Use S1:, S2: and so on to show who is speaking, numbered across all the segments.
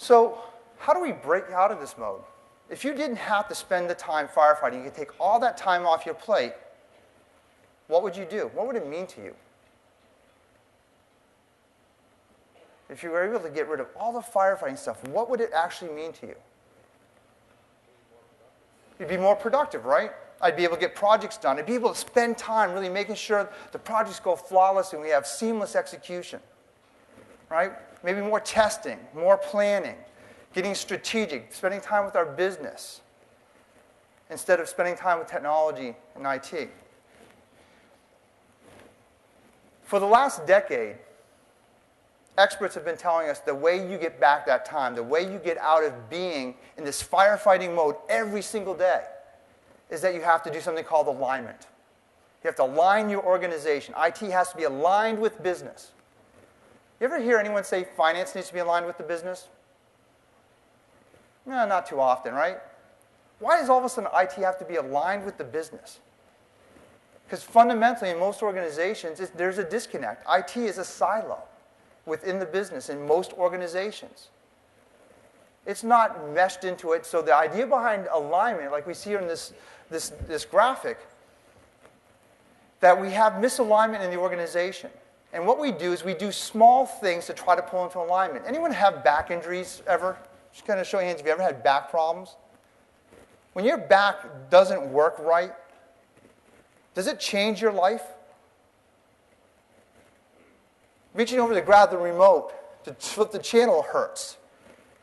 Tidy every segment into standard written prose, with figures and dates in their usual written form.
S1: So how do we break out of this mode? If you didn't have to spend the time firefighting, you could take all that time off your plate, what would you do? What would it mean to you? If you were able to get rid of all the firefighting stuff, what would it actually mean to you? You'd be more productive, right? I'd be able to get projects done. I'd be able to spend time really making sure the projects go flawless and we have seamless execution, right? Maybe more testing, more planning, getting strategic, spending time with our business instead of spending time with technology and IT. For the last decade, experts have been telling us the way you get back that time, the way you get out of being in this firefighting mode every single day, is that you have to do something called alignment. You have to align your organization. IT has to be aligned with business. You ever hear anyone say finance needs to be aligned with the business? No, not too often, right? Why does all of a sudden IT have to be aligned with the business? Because fundamentally, in most organizations, there's a disconnect. IT is a silo within the business in most organizations. It's not meshed into it. So the idea behind alignment, like we see here in this graphic, that we have misalignment in the organization. And what we do is we do small things to try to pull into alignment. Anyone have back injuries ever? Just kind of show your hands if you ever had back problems. When your back doesn't work right, does it change your life? Reaching over to grab the remote to flip the channel hurts.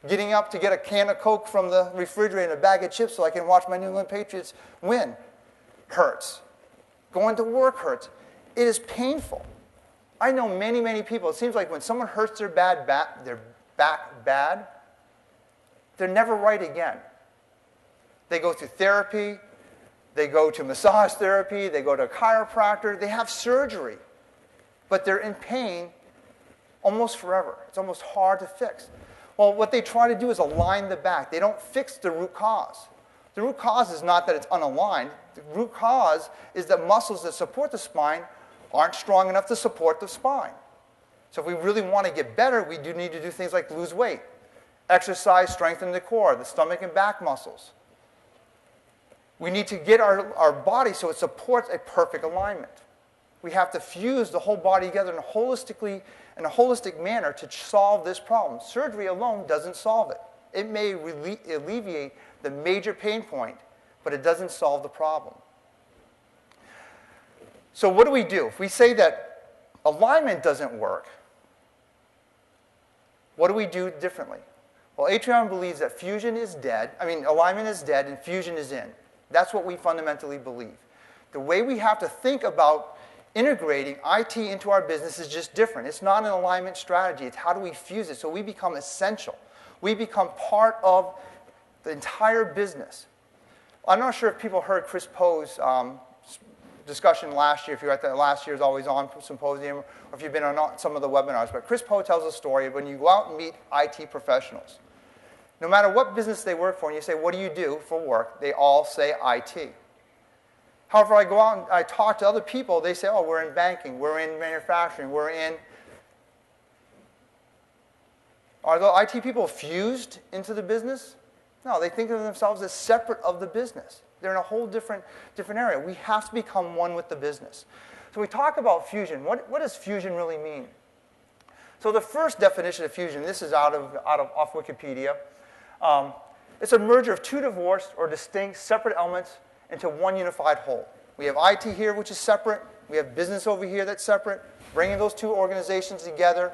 S1: Getting up to get a can of Coke from the refrigerator and a bag of chips so I can watch my New England Patriots win hurts. Going to work hurts. It is painful. I know many, many people. It seems like when someone hurts their back bad, they're never right again. They go through therapy. They go to massage therapy. They go to a chiropractor. They have surgery. But they're in pain almost forever. It's almost hard to fix. Well, what they try to do is align the back. They don't fix the root cause. The root cause is not that it's unaligned. The root cause is that muscles that support the spine aren't strong enough to support the spine. So if we really want to get better, we do need to do things like lose weight, exercise, strengthen the core, the stomach and back muscles. We need to get our body so it supports a perfect alignment. We have to fuse the whole body together in a holistic manner to solve this problem. Surgery alone doesn't solve it. It may alleviate the major pain point, but it doesn't solve the problem. So what do we do? If we say that alignment doesn't work, what do we do differently? Well, Atrion believes that alignment is dead and fusion is in. That's what we fundamentally believe. The way we have to think about integrating IT into our business is just different. It's not an alignment strategy. It's how do we fuse it so we become essential. We become part of the entire business. I'm not sure if people heard Chris Poe's discussion last year, if you were at the last year's Always On Symposium, or if you've been on some of the webinars. But Chris Poe tells a story of when you go out and meet IT professionals. No matter what business they work for, and you say, what do you do for work? They all say IT. However, I go out and I talk to other people, they say, oh, we're in banking, we're in manufacturing, we're in... Are the IT people fused into the business? No, they think of themselves as separate of the business. They're in a whole different area. We have to become one with the business. So we talk about fusion. What does fusion really mean? So the first definition of fusion, this is off Wikipedia. It's a merger of two divorced or distinct separate elements into one unified whole. We have IT here, which is separate. We have business over here that's separate. Bringing those two organizations together,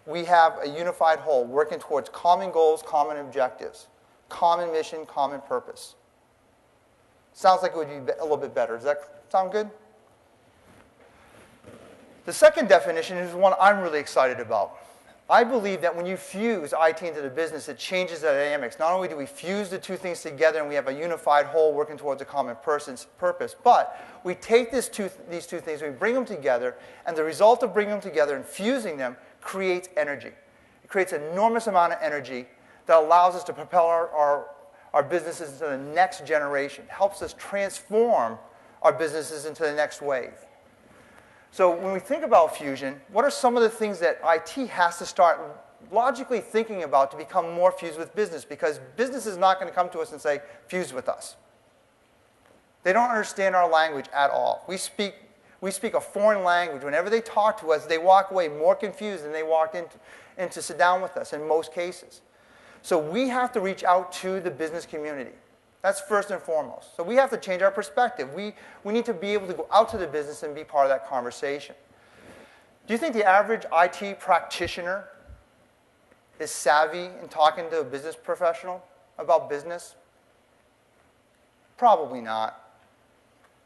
S1: we have a unified whole, working towards common goals, common objectives, common mission, common purpose. Sounds like it would be a little bit better. Does that sound good? The second definition is one I'm really excited about. I believe that when you fuse IT into the business, it changes the dynamics. Not only do we fuse the two things together and we have a unified whole working towards a common purpose, but we take these two things, we bring them together, and the result of bringing them together and fusing them creates energy. It creates an enormous amount of energy that allows us to propel our businesses into the next generation, helps us transform our businesses into the next wave. So when we think about fusion, what are some of the things that IT has to start logically thinking about to become more fused with business, because business is not going to come to us and say, fuse with us. They don't understand our language at all. We speak a foreign language. Whenever they talk to us, they walk away more confused than they walked in to sit down with us in most cases. So we have to reach out to the business community. That's first and foremost. So we have to change our perspective. We need to be able to go out to the business and be part of that conversation. Do you think the average IT practitioner is savvy in talking to a business professional about business? Probably not.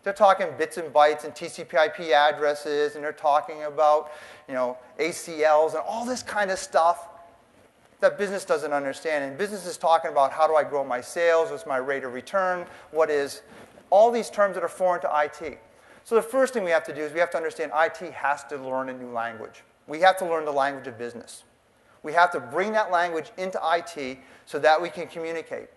S1: They're talking bits and bytes and TCP/IP addresses, and they're talking about, ACLs and all this kind of stuff that business doesn't understand. And business is talking about, how do I grow my sales? What's my rate of return? What is all these terms that are foreign to IT. So the first thing we have to do is we have to understand IT has to learn a new language. We have to learn the language of business. We have to bring that language into IT so that we can communicate.